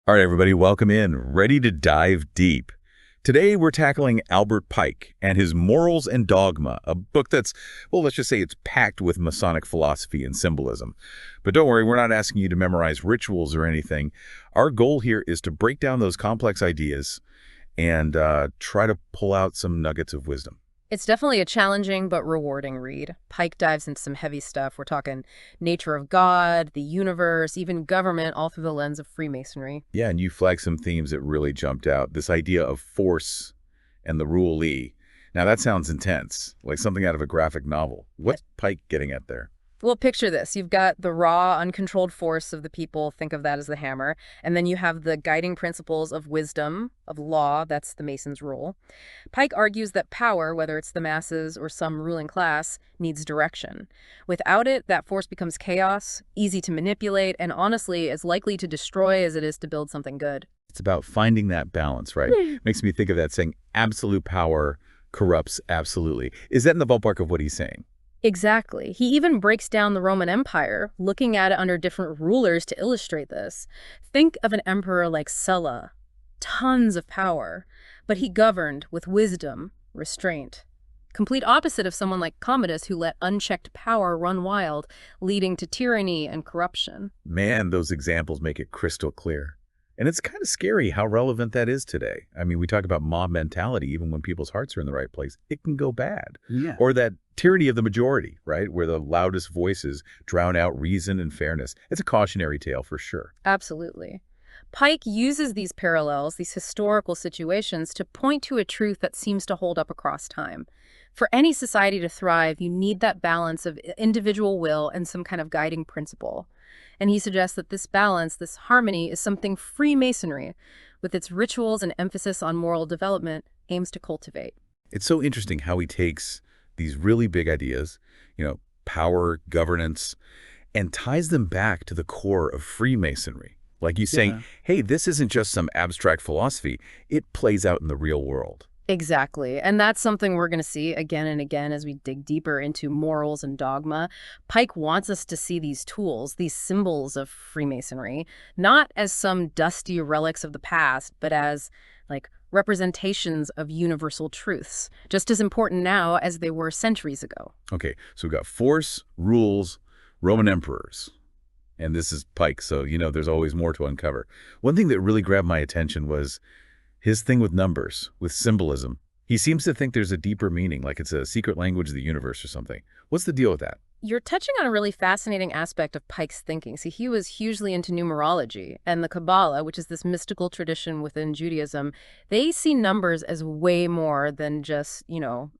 All right, everybody, welcome in. Ready to dive deep. Today, we're tackling Albert Pike and his Morals and Dogma, a book that's, well, let's just say it's packed with Masonic philosophy and symbolism. But don't worry, we're not asking you to memorize rituals or anything. Our goal here is to break down those complex ideas and try to pull out some nuggets of wisdom. It's definitely a challenging but rewarding read. Pike dives into some heavy stuff. We're talking nature of God, the universe, even government, all through the lens of Freemasonry. Yeah, and you flagged some themes that really jumped out. This idea of force and the rulee. Now, that sounds intense, like something out of a graphic novel. What's Pike getting at there? Well, picture this. You've got the raw, uncontrolled force of the people. Think of that as the hammer. And then you have the guiding principles of wisdom, of law. That's the Mason's rule. Pike argues that power, whether it's the masses or some ruling class, needs direction. Without it, that force becomes chaos, easy to manipulate, and honestly, as likely to destroy as it is to build something good. It's about finding that balance, right? Makes me think of that saying, absolute power corrupts absolutely. Is that in the ballpark of what he's saying? Exactly. He even breaks down the Roman Empire, looking at it under different rulers to illustrate this. Think of an emperor like Sulla. Tons of power, but he governed with wisdom, restraint. Complete opposite of someone like Commodus, who let unchecked power run wild, leading to tyranny and corruption. Man, those examples make it crystal clear. And it's kind of scary how relevant that is today. I mean, we talk about mob mentality, even when people's hearts are in the right place, it can go bad. Yeah. Or that tyranny of the majority, right? Where the loudest voices drown out reason and fairness. It's a cautionary tale for sure. Absolutely. Pike uses these parallels, these historical situations, to point to a truth that seems to hold up across time. For any society to thrive, you need that balance of individual will and some kind of guiding principle. And he suggests that this balance, this harmony, is something Freemasonry, with its rituals and emphasis on moral development, aims to cultivate. It's so interesting how he takes these really big ideas, power, governance, and ties them back to the core of Freemasonry. Like you saying, hey, this isn't just some abstract philosophy. It plays out in the real world. Exactly. And that's something we're going to see again and again as we dig deeper into morals and dogma. Pike wants us to see these tools, these symbols of Freemasonry, not as some dusty relics of the past, but as like representations of universal truths, just as important now as they were centuries ago. Okay, so we've got force, rules, Roman emperors. And this is Pike, so there's always more to uncover. One thing that really grabbed my attention was his thing with numbers, with symbolism. He seems to think there's a deeper meaning, like it's a secret language of the universe or something. What's the deal with that? You're touching on a really fascinating aspect of Pike's thinking. See, he was hugely into numerology, and the Kabbalah, which is this mystical tradition within Judaism, they see numbers as way more than just,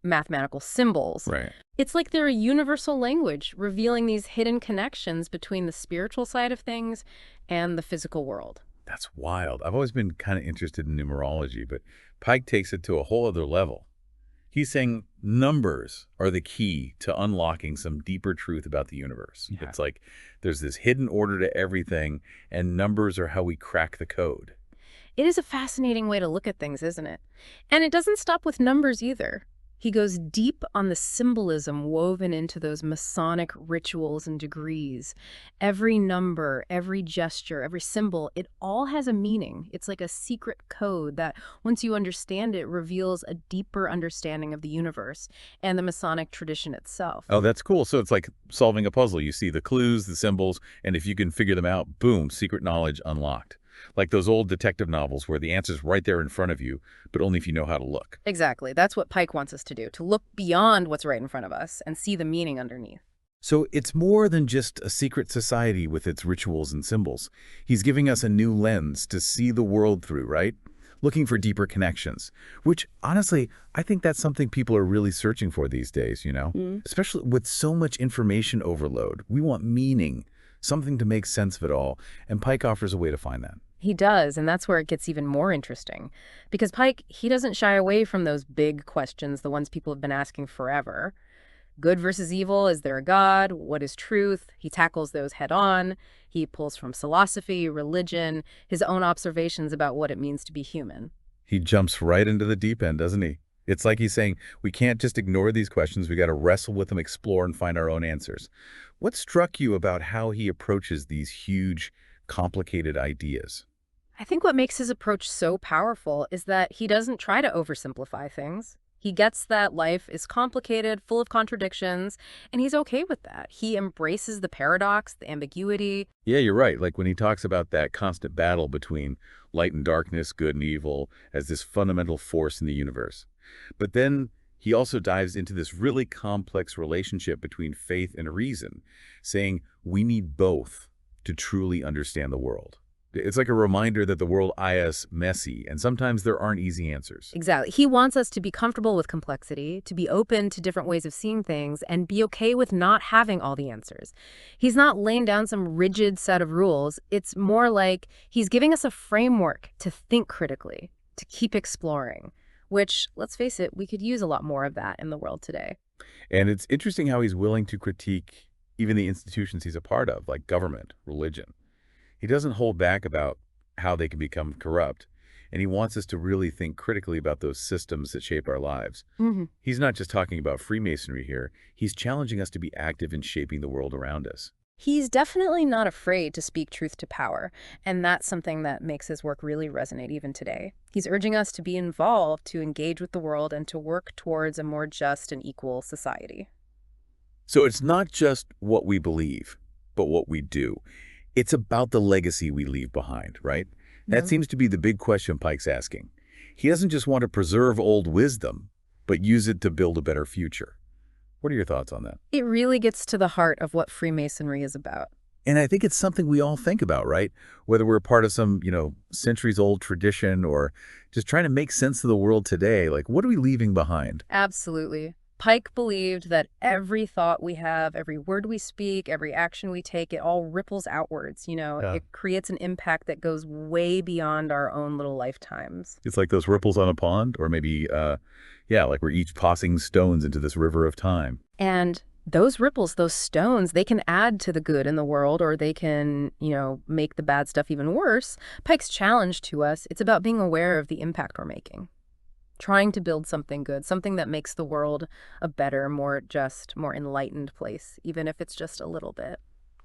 mathematical symbols. Right. It's like they're a universal language, revealing these hidden connections between the spiritual side of things and the physical world. That's wild. I've always been kind of interested in numerology, but Pike takes it to a whole other level. He's saying numbers are the key to unlocking some deeper truth about the universe. Yeah. It's like there's this hidden order to everything, and numbers are how we crack the code. It is a fascinating way to look at things, isn't it? And it doesn't stop with numbers either. He goes deep on the symbolism woven into those Masonic rituals and degrees. Every number, every gesture, every symbol, it all has a meaning. It's like a secret code that, once you understand it, reveals a deeper understanding of the universe and the Masonic tradition itself. Oh, that's cool. So it's like solving a puzzle. You see the clues, the symbols, and if you can figure them out, boom, secret knowledge unlocked. Like those old detective novels where the answer's right there in front of you, but only if you know how to look. Exactly. That's what Pike wants us to do, to look beyond what's right in front of us and see the meaning underneath. So it's more than just a secret society with its rituals and symbols. He's giving us a new lens to see the world through, right? Looking for deeper connections, which honestly, I think that's something people are really searching for these days, Especially with so much information overload. We want meaning, something to make sense of it all, and Pike offers a way to find that. He does, and that's where it gets even more interesting. Because Pike, he doesn't shy away from those big questions, the ones people have been asking forever. Good versus evil, is there a God? What is truth? He tackles those head on. He pulls from philosophy, religion, his own observations about what it means to be human. He jumps right into the deep end, doesn't he? It's like he's saying, we can't just ignore these questions. We got to wrestle with them, explore, and find our own answers. What struck you about how he approaches these huge, complicated ideas? I think what makes his approach so powerful is that he doesn't try to oversimplify things. He gets that life is complicated, full of contradictions, and he's okay with that. He embraces the paradox, the ambiguity. Yeah, you're right. Like when he talks about that constant battle between light and darkness, good and evil, as this fundamental force in the universe. But then he also dives into this really complex relationship between faith and reason, saying we need both to truly understand the world. It's like a reminder that the world is messy, and sometimes there aren't easy answers. Exactly. He wants us to be comfortable with complexity, to be open to different ways of seeing things, and be okay with not having all the answers. He's not laying down some rigid set of rules. It's more like he's giving us a framework to think critically, to keep exploring, which, let's face it, we could use a lot more of that in the world today. And it's interesting how he's willing to critique even the institutions he's a part of, like government, religion. He doesn't hold back about how they can become corrupt, and he wants us to really think critically about those systems that shape our lives. He's not just talking about Freemasonry here. He's challenging us to be active in shaping the world around us. He's definitely not afraid to speak truth to power, and that's something that makes his work really resonate even today. He's urging us to be involved, to engage with the world, and to work towards a more just and equal society. So it's not just what we believe, but what we do. It's about the legacy we leave behind, right? That seems to be the big question Pike's asking. He doesn't just want to preserve old wisdom, but use it to build a better future. What are your thoughts on that? It really gets to the heart of what Freemasonry is about. And I think it's something we all think about, right? Whether we're part of some, centuries-old tradition or just trying to make sense of the world today, like what are we leaving behind? Absolutely. Pike believed that every thought we have, every word we speak, every action we take, it all ripples outwards. Yeah. It creates an impact that goes way beyond our own little lifetimes. It's like those ripples on a pond, or maybe, like we're each tossing stones into this river of time. And those ripples, those stones, they can add to the good in the world, or they can, make the bad stuff even worse. Pike's challenge to us, it's about being aware of the impact we're making. Trying to build something good, something that makes the world a better, more just, more enlightened place, even if it's just a little bit.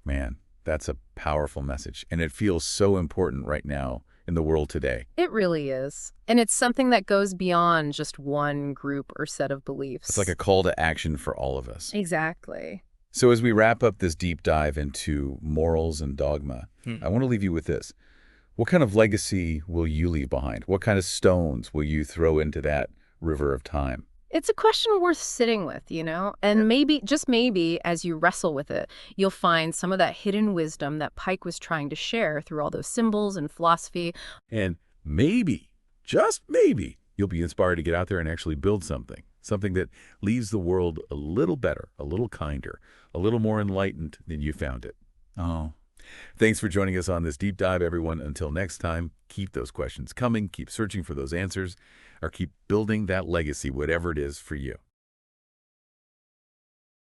Man, that's a powerful message. And it feels so important right now in the world today. It really is. And it's something that goes beyond just one group or set of beliefs. It's like a call to action for all of us. Exactly. So as we wrap up this deep dive into morals and dogma, I want to leave you with this. What kind of legacy will you leave behind? What kind of stones will you throw into that river of time? It's a question worth sitting with, And maybe, just maybe, as you wrestle with it, you'll find some of that hidden wisdom that Pike was trying to share through all those symbols and philosophy. And maybe, just maybe, you'll be inspired to get out there and actually build something that leaves the world a little better, a little kinder, a little more enlightened than you found it. Oh. Thanks for joining us on this deep dive, everyone. Until next time, keep those questions coming, keep searching for those answers, or keep building that legacy, whatever it is for you.